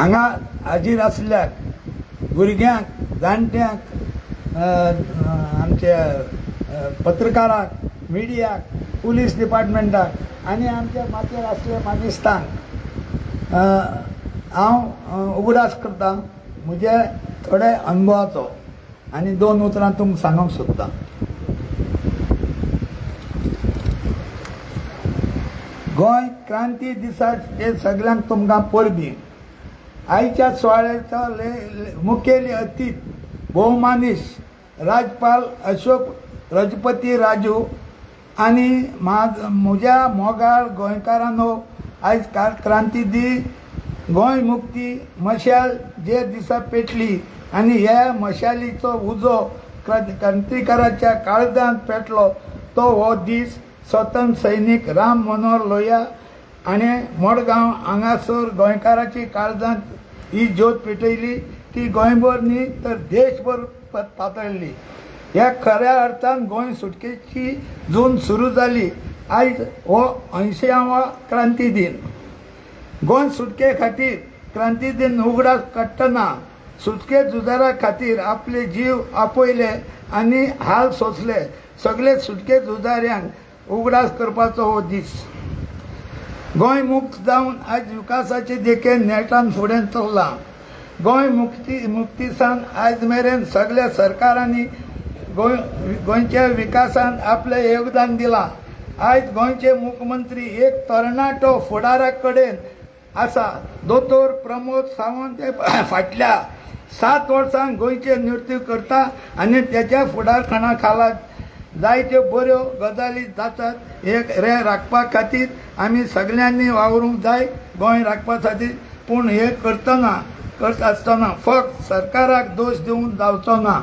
हांगा हाजीर आसल्याक भुरग्यांक, जाणट्यांक, आमच्या पत्रकारांक, मिडियाक, पुलीस डिपार्टमेंटाक आनी आमच्या माथ्यार आसल्या मागिस्तांक हांव उगडास करतां म्हजे थोडे अनुभवाचो आनी 2 उतरां तुमकां सांगूंक सोदतां. गोंय क्रांती दिसाचे सगळ्यांक तुमकां परबीं. आयच्या सुवाळ्याचो मुखेल अतिथ भोवमानीस राजपाल अशोक रजपती राजू आनी म्हज्या मोगाळ गोंयकारांनो, आयज क्रांती दीस गोंय मुक्ती मशाल जे दिसा पेटली आनी ह्या मशालीचो उजो क्रांतिकाराच्या काळजांत पेटलो तो हो दीस स्वतंत्र सैनीक राम मनोहर लोहिया हाणें मडगांव हांगासर गोंयकाराची काळजांत ही ज्योत पेटयली. ती गोंयभर न्ही तर देशभर पातळली. ह्या खऱ्या अर्थान गोंय सुटकेची जून सुरू जाली. आयज हो 80वा क्रांती दिन. गोंय सुटके खातीर क्रांती दिन उगडास काडटना सुटके झुजारा खातीर आपले जीव आपयले आनी हाल सोंसले सगळे सुटके झुजाऱ्यांक उगडास करपाचो हो दीस. गोंय मुक्त जावन आयज विकासाचे देखेन नेटान फुडें चल्लां. गोंय मुक्तीसान आयज मेरेन सगळ्या सरकारांनी गोंयच्या विकासांत आपलें योगदान दिलां. आयज गोंयचे मुख्यमंत्री एक तरणाटो फुडारा कडेन आसा. दोतोर प्रमोद सावंत फाटल्या 7 वर्सां गोंयचे नेतृत्व करता आनी त्याच्या फुडारपणा खाला जायत्यो बऱ्यो गजाली जातात. हे राखपा खातीर आमी सगळ्यांनी वावरूंक जाय गोंय राखपा खातीर. पूण हे करता आसतना फक्त सरकाराक दोश दिवंक जावचो ना.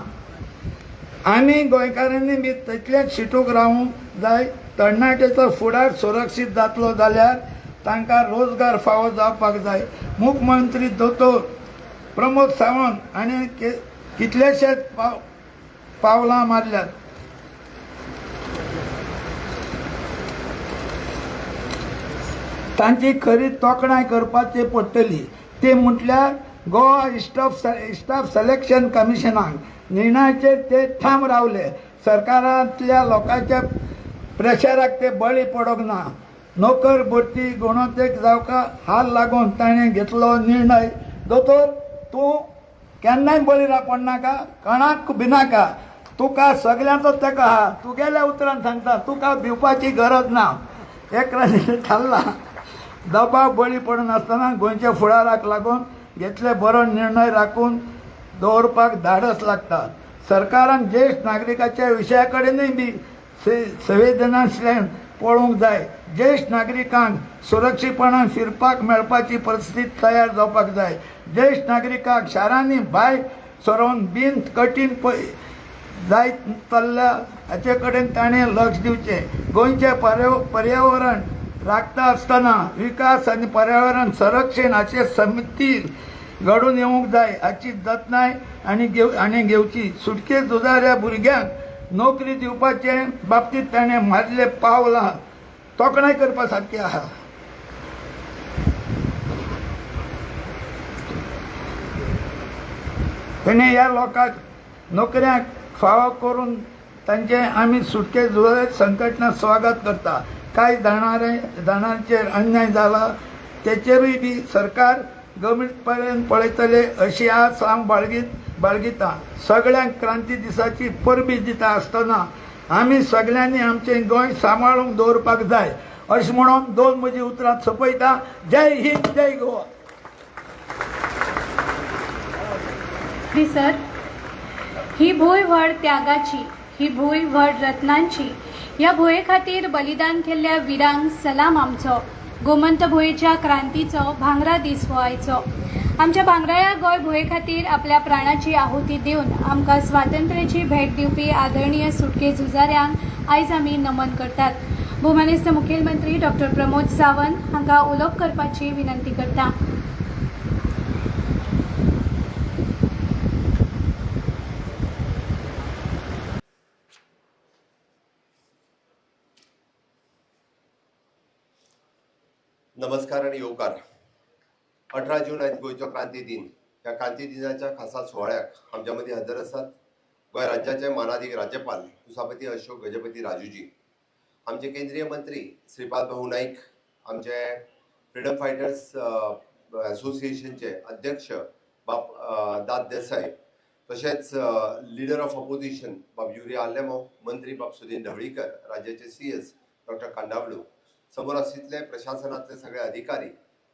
आमी गोंयकारांनी बी तितलेच शिटूक रावूंक जाय. तरणाट्याचो फुडार सुरक्षीत जातलो जाल्यार तांकां रोजगार फावो जावपाक जाय. मुख्यमंत्री दोतोर प्रमोद सावंत हाणें कितलेशेच पावलां मारल्यात. तांची खरी तोखणाय करपाची पडटली. ते म्हटल्यार गोवा स्टाफ सिलेक्शन कमिशनाक निर्णयाचेर ते ठाम रावले. सरकारांतल्या लोकांच्या प्रेशराक ते बळी पडोंक ना. नोकर भरती गुणवत्तेक जावका हाल लागून ताणें घेतलो निर्णय. दोतोर तूं केन्नाय बळी पडनाका, कोणाक भिनाका. तुका सगळ्यांचो तेको आहा. तूं गेल्या उतरान सांगता तुका भिवपाची गरज ना. एक थारला दबाव बळी पडनासतना गोंयच्या फुडाराक लागून घेतले बरो निर्णय राखून दवरपाक धाडस लागता. सरकारान ज्येश्ठ नागरिकाच्या विशया कडेनूय बी संवेदनशील पळोवंक जाय. ज्येश्ठ नागरिकांक सुरक्षीतपणान फिरपाक मेळपाची परिस्थिती तयार जावपाक जाय. ज्येश्ठ नागरिकांक शारांनी भायर सरोवन बीन कठीण जायत चल्ल्या हाचे कडेन ताणें लक्ष दिवचें. गोंयचें पर्यावरण राखता आसतना विकास आनी पर्यावरण संरक्षण हाचे समिती घडून येवंक जाय हाची जतनाय आनी घेवची. सुटके झुजाऱ्या भुरग्यांक नोकरी दिवपाचे बाबतींत ताणें मारले पावलां तोखणाय करपा सारकी आहा. ताणें ह्या लोकांक नोकऱ्यांक फावो करून तांचे आमी सुटके झुजाऱ्या संघटना स्वागत करता. कांय जाणांचेर अन्याय जाला तेचेरूय बी सरकार गंभीरपणान पळयतले अशी आस हांव बाळगितां. सगळ्यांक क्रांती दिसाची परबीं दिता आसतना आमी सगळ्यांनी आमचें गोंय सांबाळून दवरपाक जाय अशें म्हणून 2 म्हजी उतरां सोंपयता. जय हिंद, जय गोवा. सर, ही भूंय व्हड त्यागाची, ही भूंय व्हड रत्नांची. ह्या भुये खातीर बलिदान केल्ल्या विरांक सलाम आमचो. गोमंत भुयेच्या क्रांतीचो भांगरा दीस हो आयचो. आमच्या भांगराळ्या गोंय भुये खातीर आपल्या प्राणाची आहुती दिवन आमकां स्वातंत्र्याची भेट दिवपी आदरणीय सुटके झुजाऱ्यांक आयज आमी नमन करतात. भोवमानिस्त मुखेलमंत्री डॉक्टर प्रमोद सावंत हांकां उलोवप करपाची विनंती करता. नमस्कार आणि येवकार. 18 जून आज गोयचो क्रांती दिन. ह्या क्रांती दिनाच्या खासा सोहळ्याक आमच्या मदीं हजर आसात गोंय राज्याचे मानाधीक राज्यपाल कुसापती अशोक गजपती राजूजी, आमचे केंद्रीय मंत्री श्रीपाद भाऊ नाईक, आमचे फ्रीडम फायटर्स असोसिएशनचे अध्यक्ष दाद देसाई, तसेच लीडर ऑफ ऑपोजिशन बाब युरी आलेमो, मंत्री बाब सुदीन ढवळीकर, राज्याचे CS डॉक्टर कांडावळू, समोर आशिल्ले प्रशासनातले सगळे अधिकारी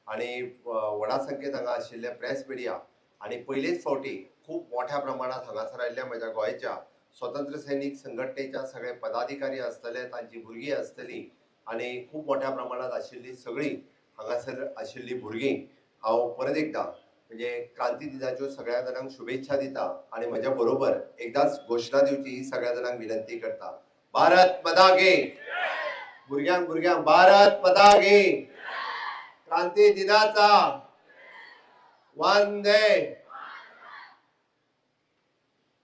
आणि व्हडा संख्येन हांगा आशिल्ले प्रेस मिडिया आणि पयलेच फावटी खूप मोठ्या प्रमाणात हांगासर आयिल्ल्या म्हज्या गोंयच्या स्वतंत्र सैनिक संघटनेच्या सगळे पदाधिकारी आसतले, तांची भुरगीं आसतलीं आणि खूप मोठ्या प्रमाणात आशिल्लीं सगळीं हांगासर आशिल्लीं भुरगीं हांव परत एकदा म्हणजे क्रांती दिनाच्यो सगळ्या जाणांक शुभेच्छा दिता आणि म्हज्या बरोबर एकदाच घोषणा दिवची ही सगळ्या जाणांक विनंती करता. भारत माता की भुरग्यांक भारत माता की क्रांती दिनाचा वंदे.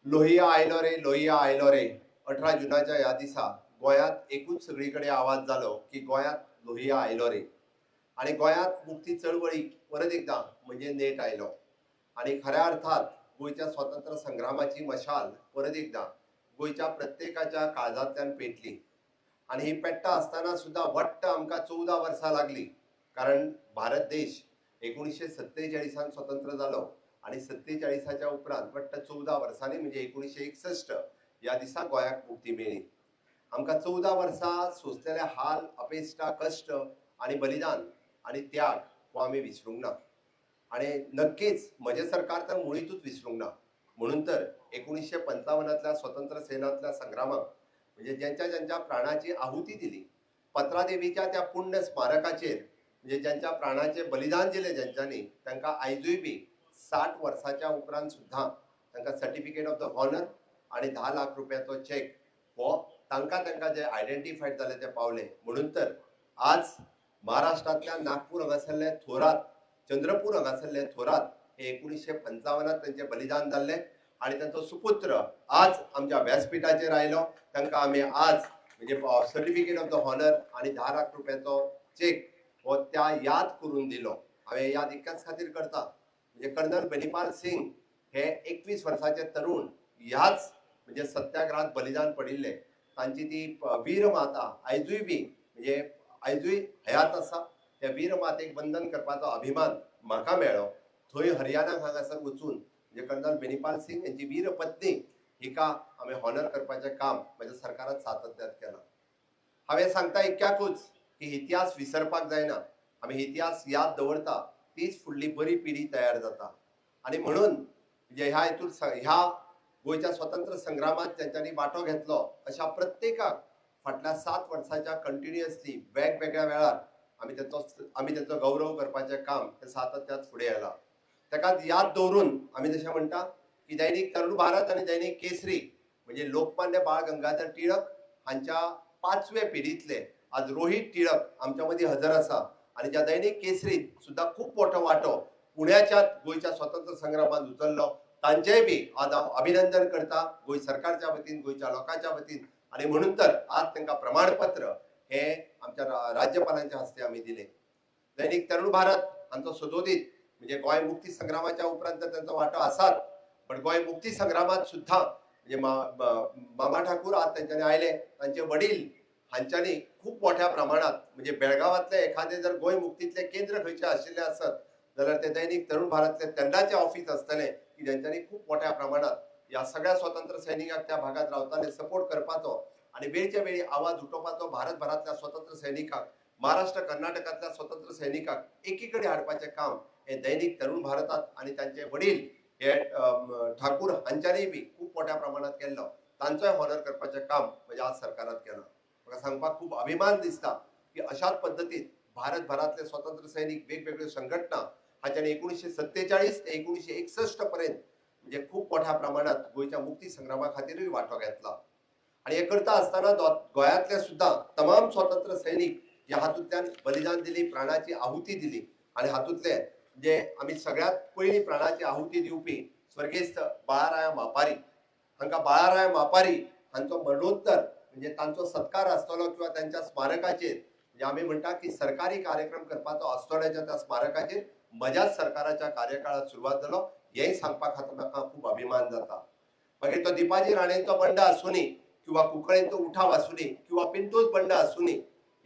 लोहिया आयलो रे, लोहिया आयलो रे. 18 जुनाच्या ह्या दिसा गोंयांत एकूच सगळीकडे आवाज जालो की गोंयांत लोहिया आयलो रे आणि गोंयांत मुक्ती चळवळीक परत एकदा म्हणजे नेट आयलो आणि खऱ्या अर्थात गोंयच्या स्वातंत्र्य संग्रामाची मशाल परत एकदा गोंयच्या प्रत्येकाच्या काळजांतल्यान पेटली आणि ही पेट्टा आसतना सुद्धा वट्ट आमकां 14 वर्सां लागली, कारण भारत देश 1947 स्वतंत्र जालो आणि 47च्या उपरांत वट्ट 14 वर्सांनी म्हणजे 1961 या दिसा गोंयाक मुक्ती मेळ्ळी. आमकां 14 वर्सां सोंसलेले हाल, अपेष्टा, कश्ट आणि बलिदान आणि त्याग हो आमी विसरूंक ना आणि नक्कीच म्हजे सरकार तर मुळीतूच विसरूंक ना. म्हणून तर 1955 स्वतंत्र सेनांतल्या संग्रामाक म्हणजे ज्यांच्या प्राणाची आहुती दिली, पत्रादेवीच्या त्या पुण्य स्मारकाचेर म्हणजे ज्यांच्या प्राणाचे बलिदान दिले ज्यांच्यांनी, तांकां आयजूय बी 60 वर्साच्या उपरांत सुद्धा तांकां सर्टिफिकेट ऑफ द हॉनर आणि 10 लाख रुपयाचो चेक हो तांकां जे आयडेंटिफायड जाले ते पावले. म्हणून तर आज महाराष्ट्रातल्या नागपूर हांगासरले थोरात, चंद्रपूर हांगासरले थोरात हे 1955 त्यांचे बलिदान जाल्ले आणि त्यांचो सुपुत्र आज आमच्या व्यासपीठाचेर आयलो. तांकां आमी आज म्हणजे सर्टिफिकेट ऑफ द हॉनर आणि 10 लाख रुपयाचो चेक हो त्या याद करून दिलो. हांवें याद इतक्याच खातीर करता म्हणजे कर्नल बेनीपाल सिंग हे 21 वर्साचे तरुण ह्याच म्हणजे सत्याग्रहात बलिदान पडिल्ले. तांची ती वीर माता आयजूय बी म्हणजे आयजूय हयात आसा. त्या वीर मातेक वंदन करपाचो अभिमान म्हाका मेळ्ळो. थंय हरियाणाक हांगासर वचून म्हणजे कर्नल बेनीपाल सिंग यांची वीर पत्नी हिका आमी हॉनर करपाचें काम म्हज्या सरकारान सातत्यात केलां. हांवें सांगता इतक्याकूच की इतिहास विसरपाक जायना. आमी इतिहास याद दवरता तीच फुडली बरी पिढी तयार जाता आणि म्हणून म्हणजे ह्या हेतून ह्या गोंयच्या स्वतंत्र संग्रामात ज्यांच्यांनी वांटो घेतलो अशा प्रत्येकाक फाटल्या 7 वर्साच्या कंटिन्युअसली वेगवेगळ्या वेळार आमी त्यांचो गौरव करपाचें काम हे सातत्यात फुडें येयलां. ताका याद दवरून आमी जशें म्हणटा की दैनिक तरुण भारत आणि दैनिक केसरी म्हणजे लोकमान्य बाळ गंगाधर टिळक हांच्या 5व्या पिढीतले आज रोहित टिळक आमच्या मदीं हजर आसा आणि ज्या दैनिक केसरीत सुद्धा खूप मोठो वांटो पुण्याच्या गोंयच्या स्वातंत्र्य संग्रामात उचललो. तांचेय बी आज हांव अभिनंदन करता गोंय सरकारच्या वतीन, गोंयच्या लोकांच्या वतीन आणि म्हणून तर आज तांकां प्रमाणपत्र हे आमच्या राज्यपालांच्या हस्ते आमी दिले. दैनिक तरुण भारत हांचो सदोदीत म्हणजे गोंय मुक्ती संग्रामाच्या उपरांत त्यांचो वांटो आसात, पण गोंय मुक्ती संग्रामात सुद्धा म्हणजे मामा ठाकूर आज त्यांच्यानी आयले. तांचे वडील हांच्यांनी खूप मोठ्या प्रमाणात म्हणजे बेळगावातले एखादे जर गोंय मुक्तीतले केंद्र खंयचे आशिल्ले आसत जाल्यार ते दैनिक तरुण भारतले तेन्नाचे ऑफिस आसतले की ज्यांच्यांनी खूप मोठ्या प्रमाणात या सगळ्या स्वतंत्र सैनिकांक त्या भागात रावताले सपोर्ट करपाचो आणि वेळच्या वेळी आवाज उठोवपाचो. भारतभरातल्या स्वतंत्र सैनिकांक, महाराष्ट्र कर्नाटकातल्या स्वतंत्र सैनिकांक एकीकडे हाडपाचें काम हे दैनिक तरुण भारतात आणि तांचे वडील हे ठाकूर हांच्यांनी बी खूप मोठ्या प्रमाणात केल्लो. तांचोय हॉनर करपाचें काम म्हणजे आज सरकारात केलां. म्हाका सांगपाक खूप अभिमान दिसता की अशाच पद्दतीन भारतभरातले स्वतंत्र सैनिक वेगवेगळ्यो संघटना हांच्यांनी 1947 ते 1961 पर्यंत म्हणजे खूप मोठ्या प्रमाणात गोंयच्या मुक्ती संग्रामा खातीरूय वांटो घेतला आणि हे करता आसतना गोंयांतले सुद्धा तमाम स्वतंत्र सैनिक जे हातूंतल्यान बलिदान दिली, प्राणाची आहुती दिली आणि हातूंतले जे आमी सगळ्यात पयलीं प्राणाची आहुती दिवपी स्वर्गेस्त बाळाराया मापारी हांकां बाळाराया मापारी हांचो मरणोत्तर म्हणजे तांचो सत्कार आसतलो किंवा त्यांच्या स्मारकाचेर म्हणजे आमी म्हणटा की सरकारी कार्यक्रम करपाचो आसतोड्याच्या त्या स्मारकाचेर म्हज्याच सरकाराच्या कार्यकाळात सुरवात जालो हेंय सांगपा खातीर म्हाका खूब अभिमान जाता. मागीर तो दिपाजी राणेंचो बंड आसूनी किंवा कुंकळेंचो उठाव आसूनी किंवा पिंटूच बंड आसूनी,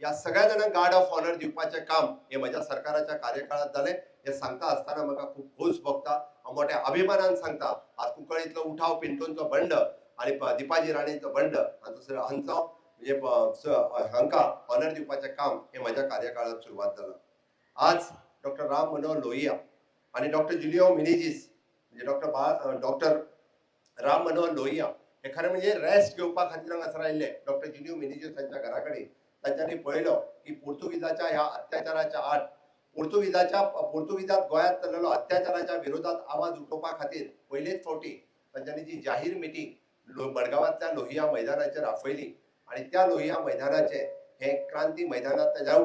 ह्या सगळ्या जाणांक गार्ड ऑफ ऑनर दिवपाचें काम हे म्हज्या सरकाराच्या कार्यकाळात जालें हे सांगता आसतना म्हाका खूब खोस भोगता. हांव मोठ्या अभिमानान सांगता आज कुंकळेंतलो उठाव, पिंटूंचो बंड आनी दिपाजी राणेंचो बंड हांचो म्हणजे हांकां ऑनर दिवपाचें काम हे म्हज्या कार्यकाळात सुरवात जालां. आज डॉक्टर राम मनोहर लोहिया आणि डॉक्टर जुलियो मिनेझीस म्हणजे डॉक्टर राम मनोहर लोहिया हे खरें म्हणजे रेस्ट घेवपा खातीर हांगासर आयिल्ले. डॉक्टर जुलियो मिनेझीस हांच्या घरा कडेन तांच्यांनी पळयलो की पोर्तुगीजाच्या ह्या अत्याचाराच्या आड पोर्तुगीजात गोंयांत चल्लेलो अत्याचाराच्या विरोधात आवाज उठोवपा खातीर पयलेच फावटी तांच्यांनी जी जाहीर मिटींग मडगांवांतल्या लोहिया मैदानाचेर आपयली आणि त्या लोहिया मैदानाचे हे क्रांती मैदानात ताज्या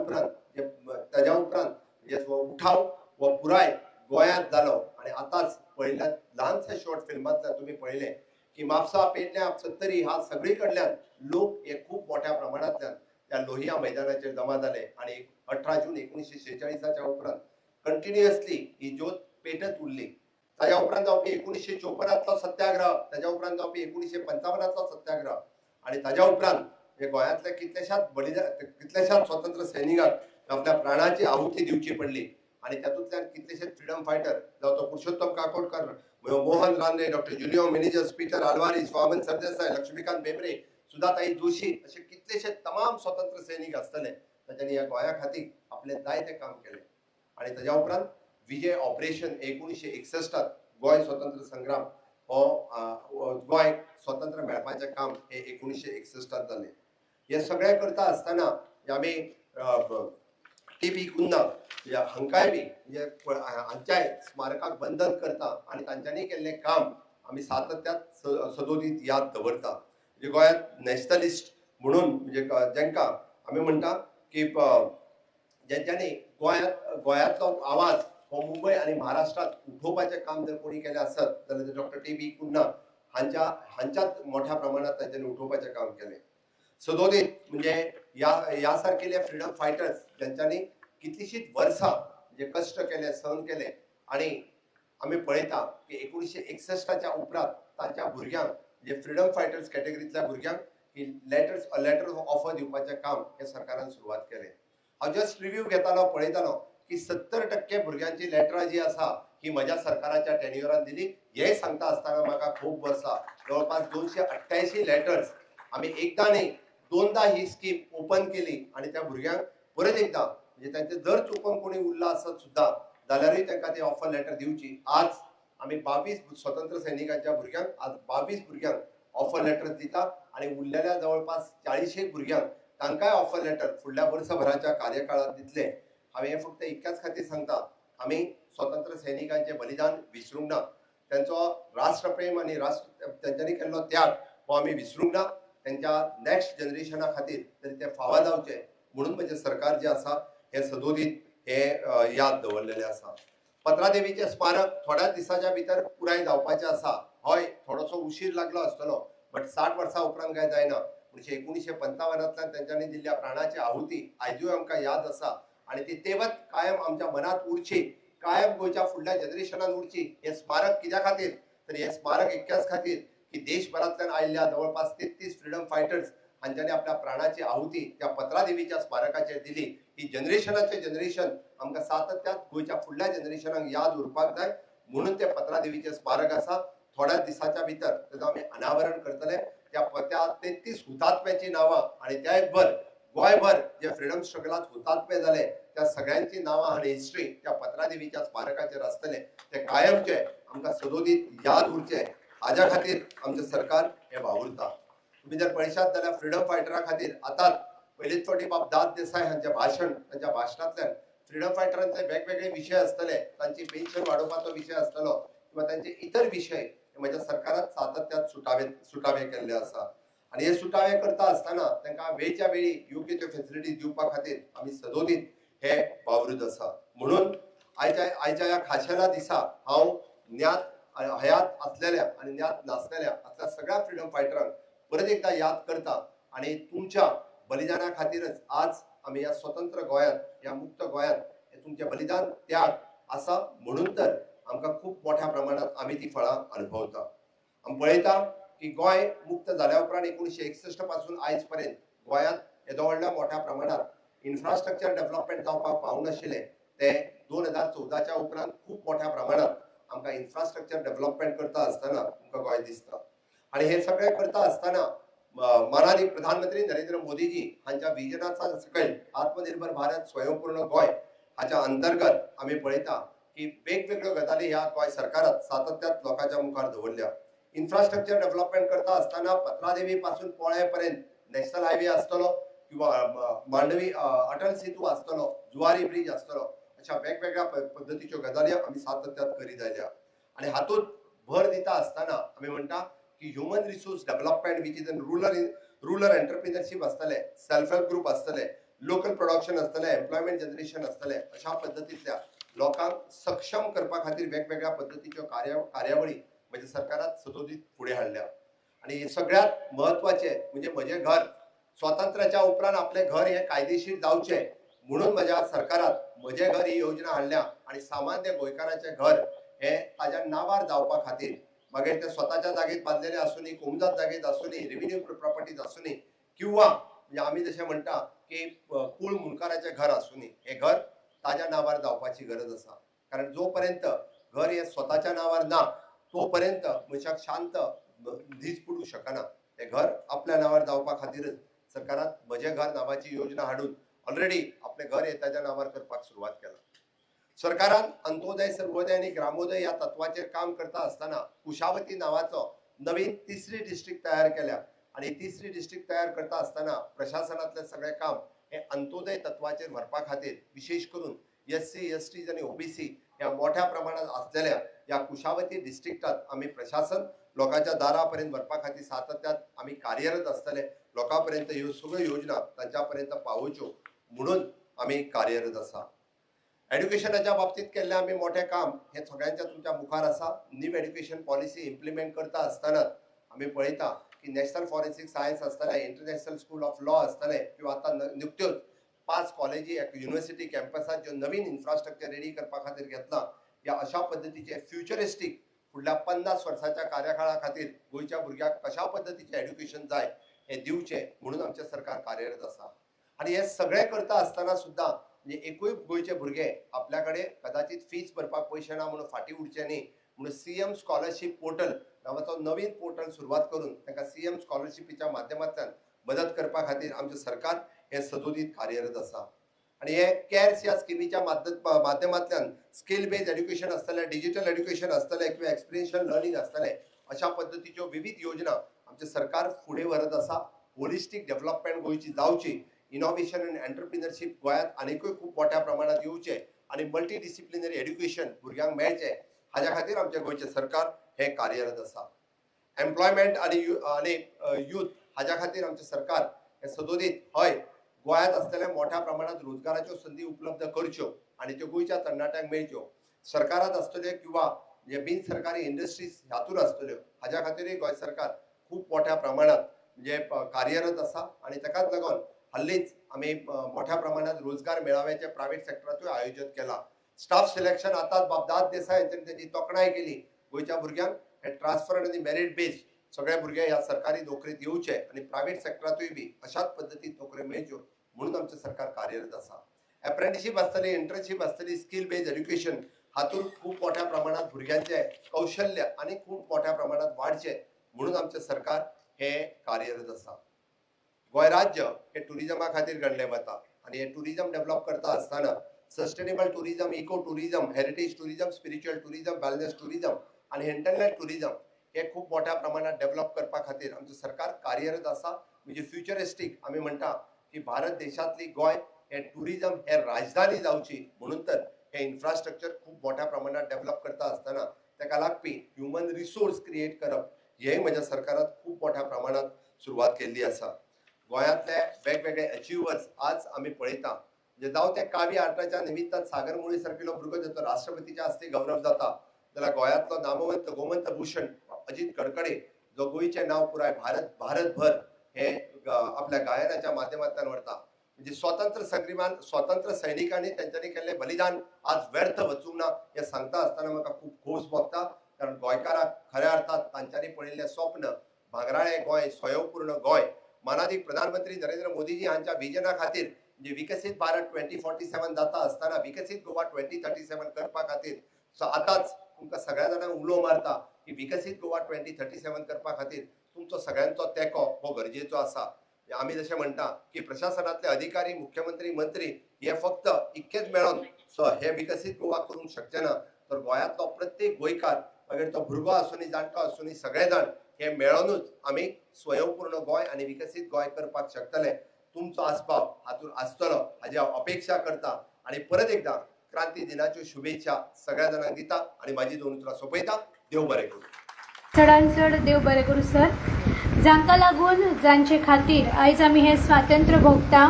उपरांत जे उठाव हो पुराय गोंयांत जालो. आणि आतांच पळयल्या ल्हानशा शॉर्ट फिल्मांतल्यान तुमी पळयलें की म्हापसा पेडण्या सत्तरी ह्या सगळी कडल्यान लोक हे खूब मोठ्या प्रमाणांतल्यान त्या लोहिया मैदानाचेर जमा जाले आणि 18 जून 1946 उपरांत कंटिन्युअसली ही ज्योत पेटत उरली. ताज्या उपरांत जावपी 1954 सत्याग्रह, ताज्या उपरांत जावपी 1955 सत्याग्रह आणि ताज्या उपरांत हे गोंयांतल्या कितल्याशाच स्वतंत्र सैनिकांक आपल्या प्राणाची आहुती दिवची पडली आणि तातूंतल्यान कितलेशेच फ्रीडम फायटर जावं तो पुरुषोत्तम काकोडकर, मोहन रानडे, डॉक्टर जुलियो मिनेझीस, पीटर आल्वारीस, वामन सरदेसाय, लक्ष्मीकांत बेंबरे, सुधाताई जोशी असे कितलेशे तमाम स्वतंत्र सैनिक आसतले तांच्यांनी ह्या गोंया खातीर आपले जायते काम केले. आणि ताज्या उपरांत विजय ऑपरेशन 1961 गोंय स्वतंत्र संग्राम हो गोंय स्वतंत्र मेळपाचें काम हे 1961 जालें. हे सगळें करता आसतना आमी टी.बी. कुन्ना हांकांय बी म्हणजे हांच्याय स्मारकाक बंधन करता आणि तांच्यांनी केल्लें काम आमी सातत्यात सदोदीत याद दवरता. म्हणजे गोंयांत नॅशनलिस्ट म्हणून म्हणजे जेंकां आमी म्हणटा की जेंच्यांनी गोंयांतलो आवाज हो मुंबय आणि महाराष्ट्रात उठोवपाचें काम जर कोणी केलें आसत जाल्यार ते डॉक्टर टी.बी. कुन्ना हांच्याच मोठ्या प्रमाणात तांच्यांनी उठोवपाचें काम केलें. सदोदीत म्हणजे ह्या सारकेले फ्रीडम फायटर्स ज्यांच्यांनी कितलीशींच वर्सां म्हणजे कश्ट केले, सहन केले आणि आमी पळयता की 1961 उपरांत तांच्या भुरग्यांक म्हणजे फ्रीडम फायटर्स कॅटेगरींतल्या भुरग्यांक ही लेटर ऑफर दिवपाचें काम हे सरकारान सुरवात केलें. हांव जस्ट रिव्ह्यू घेतालो पळयतालो की 70% भुरग्यांची लेटरां जी आसा ही म्हज्या सरकाराच्या टेन्युअरान दिली. हे सांगता आसतना म्हाका खूब वर्सां जवळपास 288 लेटर्स आमी एकदां न्ही दोनदा ही स्कीम ओपन केली आणि त्या भुरग्यांक परत एकदां म्हणजे त्यांचे जर चुकून कोणी उरला आसत सुद्धा जाल्यारूय तांकां ती ऑफर लेटर दिवची. आज आमी 22 स्वतंत्र सैनिकांच्या भुरग्यांक आज 22 भुरग्यांक ऑफर लेटर दिता आणि उरलेल्या जवळपास 40 भुरग्यांक तांकांय ऑफर लेटर फुडल्या वर्सभराच्या कार्यकाळात दितले. हांवें हें फक्त इतक्याच खातीर सांगता आमी स्वतंत्र सैनिकांचें बलिदान विसरूंक ना. त्यांचो राष्ट्रप्रेम आणि त्यांच्यांनी केल्लो त्याग हो आमी विसरूंक ना. त्यांच्या नेक्स्ट जनरेशना खातीर तरी ते फावा जावचे म्हणून म्हणजे सरकार जे आसा हे सदोदीत हे याद दवरलेले आसा. पत्रादेवीचे स्मारक थोड्या दिसाच्या भितर पुराय जावपाचें आसा. हय थोडोसो उशीर लागलो आसतलो बट 60 वर्सां उपरांत काय जायना. म्हणजे 1955 त्यांच्यानी दिल्ल्या प्राणाची आहुती आयजूय आमकां याद आसा आणि ती तेवत कायम आमच्या मनात उरची, कायम गोंयच्या फुडल्या जनरेशनान उरची. हे स्मारक कित्या खातीर तर हे स्मारक इतक्याच खातीर की देशभरांतल्यान आयिल्ल्या जवळपास 33 फ्रीडम फायटर्स हांच्यांनी आपल्या प्राणाची आहुती त्या पत्रादेवीच्या स्मारकाचेर दिली. ही जनरेशन आमकां सातत्यात गोंयच्या फुडल्या जनरेशनाक याद उरपाक जाय म्हणून ते पत्रादेवीचे स्मारक आसा. थोड्या दिसाच्या भितर ताचें आमी अनावरण करतले. त्या 33 हुतात्म्याची नांवां आणि त्याचभर गोंयभर जे फ्रीडम स्ट्रगलात हुतात्मे जाले त्या सगळ्यांची नांवां आनी हिस्ट्री त्या पत्रादेवीच्या स्मारकाचेर आसतले. ते कायमचे आमकां सदोदीत याद उरचे हाज्या खातीर आमचें सरकार हे वावुरता. तुम्ही जर पळयशात जाल्यार फ्रीडम फायटरा खातीर आतांच पयलीच फावटी बाब दाद देसाय हांचें भाशण तांच्या भाशणांतल्यान फ्रीडम फायटरांचे वेगवेगळे विशय आसतले, तांची पेन्शन वाडोवपाचो विशय आसतलो किंवा तांचे इतर विशय म्हज्या सरकारान सातत्यात सुटावे केल्ले आसा. आणि हे सुटावे करता आसतना तांकां वेळच्या वेळी योग्य त्यो फॅसिलिटीज दिवपा खातीर आमी सदोदीत हे वावरूत आसा. म्हणून आयच्या ह्या खाशेल्या दिसा हांव हयात असलेल्या आणि ज्ञात नासलेल्या असल्या सगळ्या फ्रीडम फायटरांक परत एकदा याद करता आणि तुमच्या बलिदाना खातीरच आज आमी ह्या स्वतंत्र गोंयांत, ह्या मुक्त गोंयांत हे तुमचे बलिदान त्याग आसा म्हणून तर आमकां खूब मोठ्या प्रमाणात आमी ती फळां अनुभवता. आमी पळयता की गोंय मुक्त जाल्या उपरांत 1961 पासून आयज पर्यंत गोंयांत येदो व्हडल्या मोठ्या प्रमाणात इन्फ्रास्ट्रक्चर डेव्हलपमेंट जावपाक पावनाशिल्लें ते 2014च्या उपरांत खूब मोठ्या प्रमाणात आमकां इन्फ्रास्ट्रक्चर डेव्हलपमेंट करता आसतना आमकां गोंय दिसता. आणि हे सगळें करता आसतना माननीय प्रधानमंत्री नरेंद्र मोदीजी हांच्या विजनाचा सकयल आत्मनिर्भर भारत स्वयंपूर्ण गोंय हाच्या अंतर्गत आमी पळयता की वेगवेगळ्यो गजाली ह्या गोंय सरकारात सातत्यात लोकांच्या मुखार दवरल्या. इन्फ्रास्ट्रक्चर डेव्हलपमेंट करता आसतना पत्रादेवी पासून पोळे पर्यंत नॅशनल हायवे आसतलो किंवा मांडवी अटल सेतू आसतलो, जुवारी ब्रिज आसतलो, अशा वेगवेगळ्या पद्धतीच्यो गजाली आमी सातत्यात करीत आयल्या. आणि हातूंत भर दिता आसतना आमी म्हणटा की human resource development which is in rural entrepreneurship आसतले, सेल्फ हेल्प ग्रुप आसतले, लोकल प्रोडक्शन आसतले, एम्प्लॉयमेंट जनरेशन आसतले, अशा पद्धतींतल्या लोकांक सक्षम करपा खातीर वेगवेगळ्या पद्धतीच्यो कार्यावळी म्हणजे सरकारात सतोदीत फुडें हाडल्या. आणि सगळ्यात महत्वाचे म्हणजे म्हजें घर स्वातंत्र्याच्या उपरांत आपले घर हे कायदेशीर जावचे म्हणून म्हज्या सरकारात म्हजें घर ही योजना हाडल्या. आणि सामान्य गोंयकाराचें घर हे ताज्या नांवार जावपा खातीर मागीर ते स्वताच्या जागेत बांदलेले आसूनी, कोमजात जागेत आसूनी, रेव्हेन्यू प्रॉपर्टीज आसूनी किंवा म्हणजे आमी जशें म्हणटा की कुळ मुणकाराचें घर आसूनी, हे घर ताज्या नांवार जावपाची गरज आसा. कारण जो पर्यंत घर हे स्वताच्या नांवार ना तोपर्यंत मनशाक शांत न्हीद पडूं शकना. हे घर आपल्या नांवार जावपा खातीरच सरकारान म्हजें घर नांवाची योजना हाडून ऑलरेडी आपलें घर हे ताज्या नांवार करपाक सुरवात केला. सरकारान अंत्योदय, सर्वोदय आणि ग्रामोदय ह्या तत्वाचेर काम करता आसतना कुशावती नावाचो नवीन तिसरी डिस्ट्रिक्ट तयार केल्या. आणि तिसरी डिस्ट्रिक्ट तयार करता आसतना प्रशासनातले सगळे काम हे अंत्योदय तत्वाचेर व्हरपा खातीर विशेष करून SC, ST आणि OBC ह्या मोठ्या प्रमाणात आसलेल्या या कुशावती डिस्ट्रिक्टात आमी प्रशासन लोकांच्या दारापर्यंत व्हरपा खातीर सातत्यात आमी कार्यरत आसतले. लोकांपर्यंत ह्यो सगळ्यो योजना तांच्या पर्यंत पावोवच्यो म्हणून आमी कार्यरत आसा. एड्युकेशनाच्या बाबतीत केल्लें आमी मोठें काम हे सगळ्यांच्या तुमच्या मुखार आसा. न्यू एड्युकेशन पॉलिसी इम्प्लिमेंट करता आसतना आमी पळयता की नॅशनल फॉरेन्सिक सायन्स आसतले, इंटरनॅशनल स्कूल ऑफ लॉ आसतले किंवा आतां नुकत्योच 5 कॉलेजी युनिव्हर्सिटी कॅम्पसात ज्यो नवीन इन्फ्रास्ट्रक्चर रेडी करपा खातीर घेतला, या अशा पद्धतीचे फ्युचरिस्टीक फुडल्या 50 वर्सांच्या कार्यकाळा खातीर गोंयच्या भुरग्यांक कशा पद्धतीचें एड्युकेशन जाय हे दिवचें म्हणून आमचें सरकार कार्यरत आसा. आणि हे सगळें करता आसतना सुद्दां म्हणजे एकूय गोंयचे भुरगे आपल्या कडेन कदाचित फीज भरपाक पयशे ना म्हणून फाटीं उरचे न्ही म्हणून CM स्कॉलरशीप पोर्टल नांवाचो नवीन पोर्टल सुरवात करून तांकां CM स्कॉलरशिपीच्या माध्यमांतल्यान मदत करपा खातीर आमचें सरकार हे सदोदीत कार्यरत आसा. आणि हे कॅर्स ह्या स्किमीच्या माध्यमांतल्यान स्किल बेस्ड एड्युकेशन आसतलें, डिजिटल एड्युकेशन आसतलें किंवा एक्सपिरियन्शियल लर्निंग आसतलें, अशा पद्धतीच्यो विविध योजना आमचें सरकार फुडें व्हरत आसा. होलिस्टीक डेव्हलपमेंट गोंयची जावची, इनोव्हेशन आनी एंटरप्रिनरशिप गोंयांत आनीकूय खूब मोठ्या प्रमाणात येवचें आणि मल्टी डिसिप्लिनरी एड्युकेशन भुरग्यांक मेळचें हाच्या खातीर आमचें गोंयचें सरकार हे कार्यरत आसा. एम्प्लॉयमेंट आणि यूथ हाच्या खातीर आमचें सरकार हे सदोदीत हय गोंयांत आसलेल्या मोठ्या प्रमाणात रोजगाराच्यो संदी उपलब्ध करच्यो आणि त्यो गोंयच्या तरणाट्यांक मेळच्यो. सरकारात आसतल्यो किंवा जे बिन सरकारी इंडस्ट्रीज हातूंत आसतल्यो हाच्या खातीरय गोंय सरकार खूब मोठ्या प्रमाणात म्हणजे कार्यरत आसा. आणि ताकाच लागून हल्लीच आमी मोठ्या प्रमाणात रोजगार मेळाव्याचे प्रायव्हेट सेक्टरातूय आयोजन केला. स्टाफ सिलेक्शन आतां बाबदाद देसाय हांणी तेजी तोखणाय केली. गोंयच्या भुरग्यांक हे ट्रान्सफर आनी मेरीट बेस सगळे भुरगे ह्या सरकारी नोकरेंत येवचे आणि प्रायव्हेट सेक्टरातूय बी अशाच पद्धतीन नोकऱ्यो मेळच्यो म्हणून आमचें सरकार कार्यरत आसा. एप्रेंटिसशीप आसतली, इंटर्नशीप आसतली, स्किल बेस्ड एड्युकेशन हातूंत खूब मोठ्या प्रमाणात भुरग्यांचे कौशल्य आणि खूब मोठ्या प्रमाणात वाडचे म्हणून आमचें सरकार हे कार्यरत आसा. गोंय राज्य हे टुरिजमा खातीर गणलें वता आणि हे टुरिजम डेव्हलप करता आसतना sustainable tourism, eco tourism, heritage tourism, spiritual tourism, wellness tourism आणि इंटरनेट टुरिजम हे खूब मोठ्या प्रमाणात डेव्हलप करपा खातीर आमचें सरकार कार्यरत आसा. म्हणजे फ्युचरिस्टीक आमी म्हणटा की भारत देशांतली गोंय हे टुरिजम हे राजधानी जावची म्हणून तर हे इन्फ्रास्ट्रक्चर खूब मोठ्या प्रमाणात डेव्हलप करता आसतना ताका लागपी ह्युमन रिसोर्स क्रिएट करप हेय म्हज्या सरकारात खूब मोठ्या प्रमाणात सुरवात केल्ली आसा. गोंयांतले वेगवेगळे अचिव्हर्स आज आमी पळयता. म्हणजे जावं ते कावी आर्टाच्या निमित्तान सागर मुळी सारकिलो भुरगो जेचो राष्ट्रपतीच्या हस्ते गौरव जाता, जाल्यार गोंयांतलो नामवंत गोमंत भूषण अजित कडकडे जो गोंयचें नांव पुराय भारतभर हे आपल्या गायनाच्या माध्यमांतल्यान व्हरता. म्हणजे स्वातंत्र्य सैनिकांनी त्यांच्यानी केल्लें बलिदान आज व्यर्थ वचूंक ना हें सांगता आसतना म्हाका खूब खोस भोगता. कारण गोंयकाराक खऱ्या अर्थात तांच्यांनी पळयल्लें स्वप्न भांगराळें गोंय, स्वयंपूर्ण गोंय, माननीय प्रधानमंत्री नरेंद्र मोदीजी हांच्या विजना खातीर म्हणजे विकसीत भारत 2047 जाता आसतना विकसीत गोवा 2037 करपा खातीर सो आतांच तुमकां सगळ्या जाणांक उलो मारता की विकसीत गोवा 2037 करपा खातीर तुमचो सगळ्यांचो तेंको हो गरजेचो आसा. आम्ही जशें म्हणटा की प्रशासनातले अधिकारी, मुख्यमंत्री, मंत्री हे फक्त इतकेच मेळोन सो हे विकसीत गोवा करूंक शकचे ना. तर गोंयांतलो प्रत्येक गोंयकार मागीर तो भुरगो आसूनी जाणटो आसूनी सगळे जाण हे मेळोनूच आमी स्वयंपूर्ण गोंय आनी विकसीत गोंय करपाक शकतले. तुमचो आस्पाव हातून आसतलो हाची हांव अपेक्षा करता आणि परत एकदा क्रांती दिनाच्यो शुभेच्छा सगळ्या जाणांक दिता आणि माझी दोन उतरां सोंपयता. देव बरें करूं. चडान चड देव बरें करूं सर. जांकां लागून जांचे खातीर आयज आमी हें स्वातंत्र्य भोगता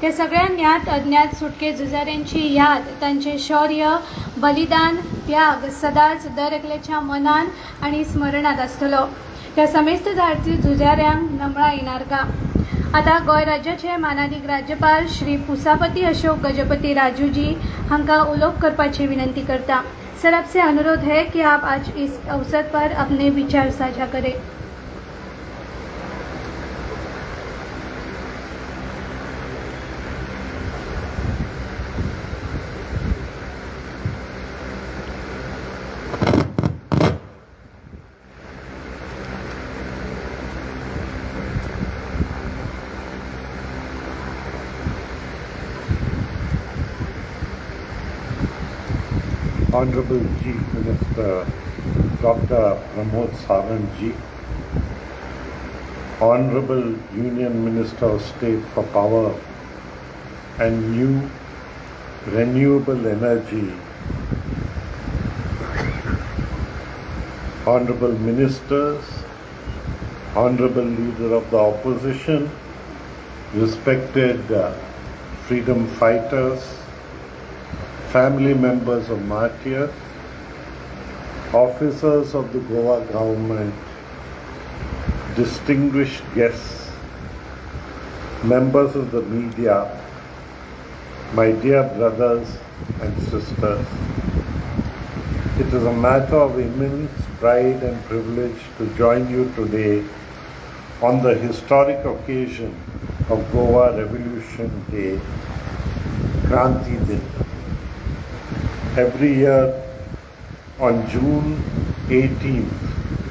त्या सगळ्या ज्ञात अज्ञात सुटके झुजाऱ्यांची याद, तांचे शौर्य, बलिदान, त्याग सदांच दर एकल्याच्या मनान आनी स्मरणात आसतलो. त्या समेस्त भारतीय झुजाऱ्यांक नमळां येणार का. आता गोंय राज्याचे मानादीक राज्यपाल श्री पुसापती अशोक गजपति राजू जी हांकां उलोवप करपाची विनंती करता. सर, आपसे अनुरोध है कि आप आज इस अवसर पर अपने विचार साझा करें. Honorable Chief Minister Dr. Pramod Sawant ji, Honorable Union Minister of State for Power and New Renewable Energy, Honorable Ministers, Honorable Leader of the Opposition, respected freedom fighters, family members of martyrs, officers of the Goa government, distinguished guests, members of the media, my dear brothers and sisters. It is a matter of immense pride and privilege to join you today on the historic occasion of Goa Revolution Day, Kranti Din. Every year on June 18th,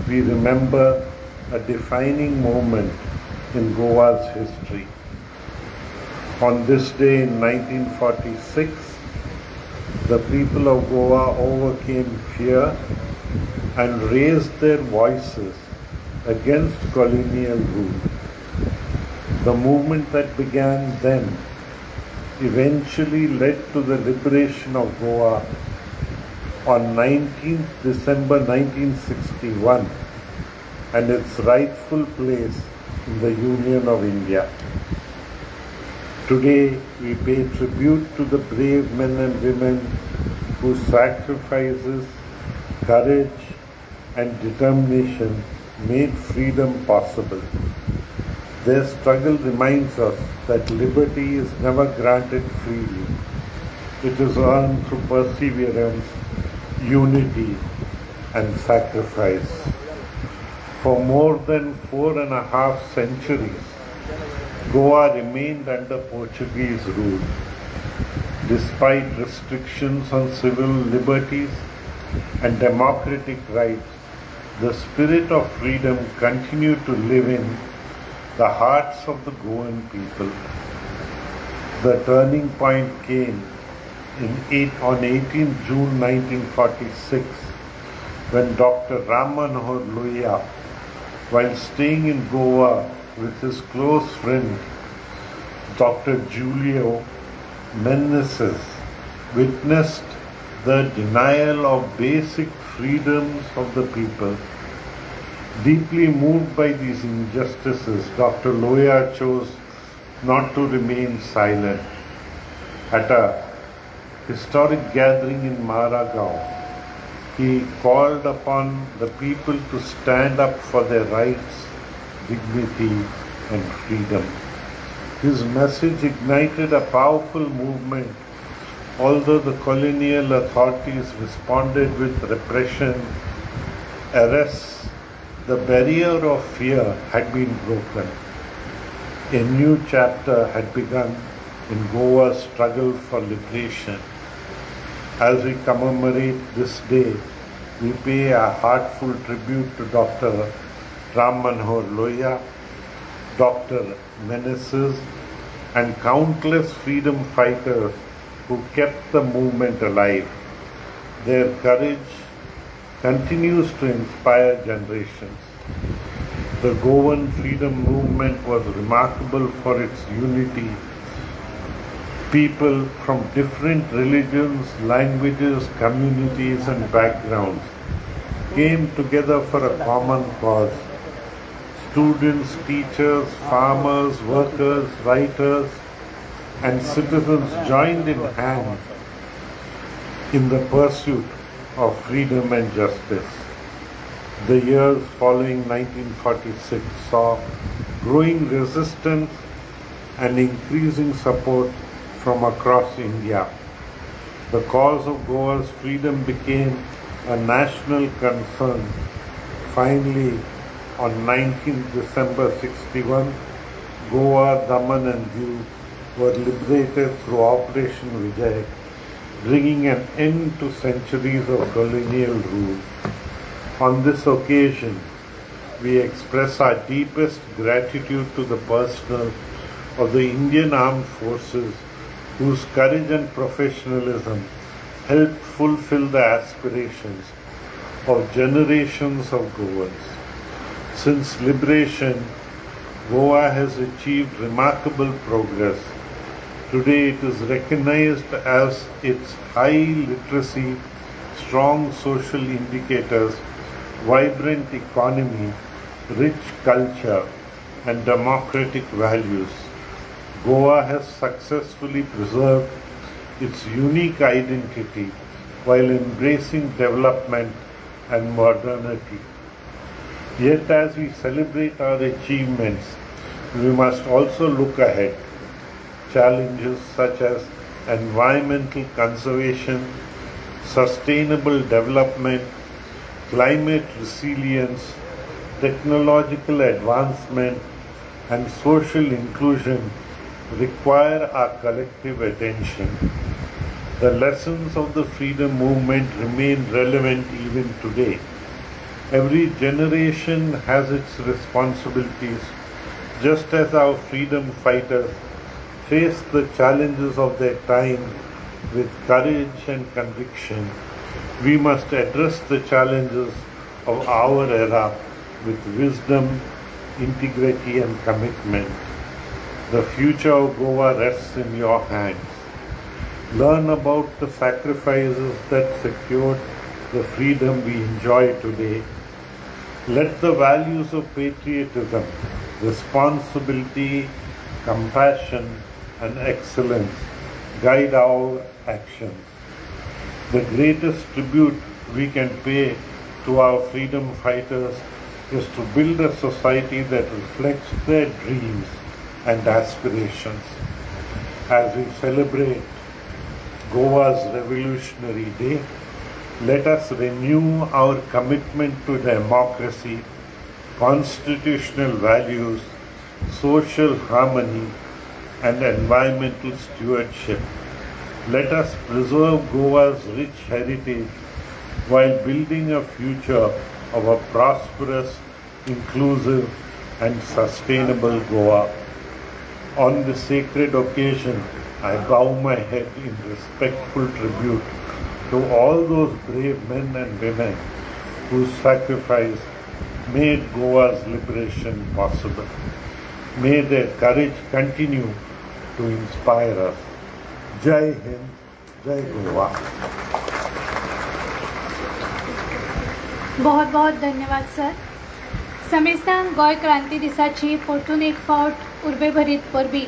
we remember a defining moment in Goa's history. On this day in 1946, the people of Goa overcame fear and raised their voices against colonial rule. The movement that began then eventually led to the liberation of Goa on 19th December 1961 and its rightful place in the Union of India. Today we pay tribute to the brave men and women whose sacrifices, courage and determination made freedom possible. Their struggle reminds us that liberty is never granted freely. It is earned through perseverance, unity, and sacrifice. For more than 4.5 centuries, Goa remained under Portuguese rule. Despite restrictions on civil liberties and democratic rights, the spirit of freedom continued to live in the hearts of the Goan people. The turning point came on 18 June 1946 when Dr. Ram Manohar Lohia, while staying in Goa with his close friend Dr. Julio Meneses, witnessed the denial of basic freedoms of the people. Deeply moved by these injustices, Dr. Lohia chose not to remain silent. At a historic gathering in Maragaon, he called upon the people to stand up for their rights, dignity, and freedom. His message ignited a powerful movement, although the colonial authorities responded with repression, arrests. The barrier of fear had been broken. A new chapter had begun in Goa's struggle for liberation. As we commemorate this day, we pay a heartfelt tribute to Dr. Ram Manohar Lohia, Dr. Meneses, and countless freedom fighters who kept the movement alive. Their courage continues to inspire generations. The Goan freedom movement was remarkable for its unity. People from different religions, languages, communities, and backgrounds came together for a common cause. Students, teachers, farmers, workers, writers, and citizens joined in hand in the pursuit of freedom and justice. The years following 1946 saw growing resistance and increasing support from across India. The cause of Goa's freedom became a national concern. Finally, on 19th December 61, Goa, Daman and Diu were liberated through Operation Vijay, bringing an end to centuries of colonial rule. On this occasion, we express our deepest gratitude to the personnel of the Indian Armed Forces whose courage and professionalism helped fulfill the aspirations of generations of Goans. Since liberation, Goa has achieved remarkable progress. Today it is recognized as its high literacy, strong social indicators, vibrant economy, rich culture, and democratic values. Goa has successfully preserved its unique identity while embracing development and modernity. Yet as we celebrate our achievements, we must also look ahead. Challenges such as environmental conservation, sustainable development, climate resilience, technological advancement, and social inclusion require our collective attention. The lessons of the freedom movement remain relevant even today. Every generation has its responsibilities, just as our freedom fighters faced the challenges of their time with courage and conviction. We must address the challenges of our era with wisdom, integrity, and commitment. The future of Goa rests in your hands. Learn about the sacrifices that secured the freedom we enjoy today. Let the values of patriotism, responsibility, compassion, and excellence guide our actions. The greatest tribute we can pay to our freedom fighters is to build a society that reflects their dreams and aspirations. As we celebrate Goa's Revolutionary Day, let us renew our commitment to democracy, constitutional values, social harmony, and environmental stewardship. Let us preserve Goa's rich heritage while building a future of a prosperous, inclusive, and sustainable Goa. On this sacred occasion, I bow my head in respectful tribute to all those brave men and women whose sacrifice made Goa's liberation possible. May their courage continue to inspire us. Jai Hind, Jai Goa. बहुत बहुत धन्यवाद sir. समेस्तान गोय क्रांती दिसाची परतून एक फावट उर्बे भरीत परबी.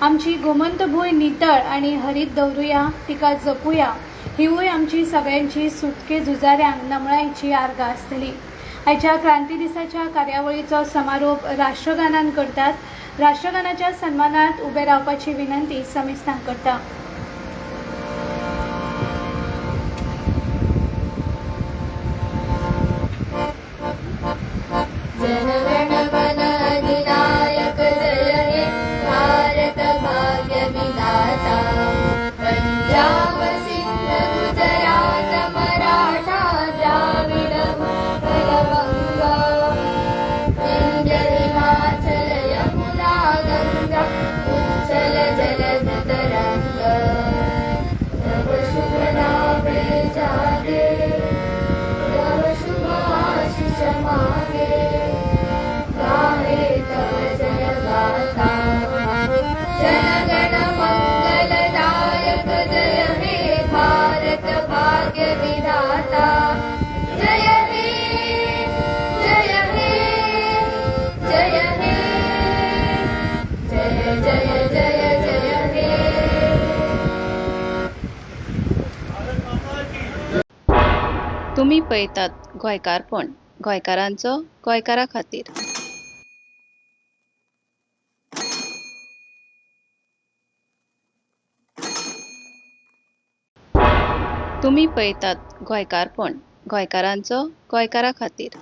आमची गोमंत भूंय नितळ आणि हरीत दवरुया, तिका जपूया, हिवूय आमची सगळ्यांची सुटके झुजाऱ्यांक नमळायची आर्गा आसतली. आयच्या क्रांती दिसाच्या कार्यावळीचो समारोप राष्ट्रगानान करतात. राष्ट्रगानाच्या सन्मानात उबे रावपाची विनंती समिस्थान करता. जनगण मन अधिनायक जय हे भारत भाग्य विधाता. पंजाब सिंध गुजरात मराठा द्राविड उत्कल बंगा. विंध्य हिमाचल यमुना गंगा उच्चल जलद तरंग. तव शुभ नामे जागे तव शुभ आशीष मागे. गाहे तव जय गाथा. जनगण मंगलदायक जय हे भारत भाग्य विधाता. जय हे जय हे जय हे जय जय जय जय हे. तुम्ही पळयतात गोंयकारपण, गोंयकारांचो गोंयकारा खातीर. तुम्ही पळयतात गोंयकारपण, गोंयकारांचो गोंयकारा खातीर.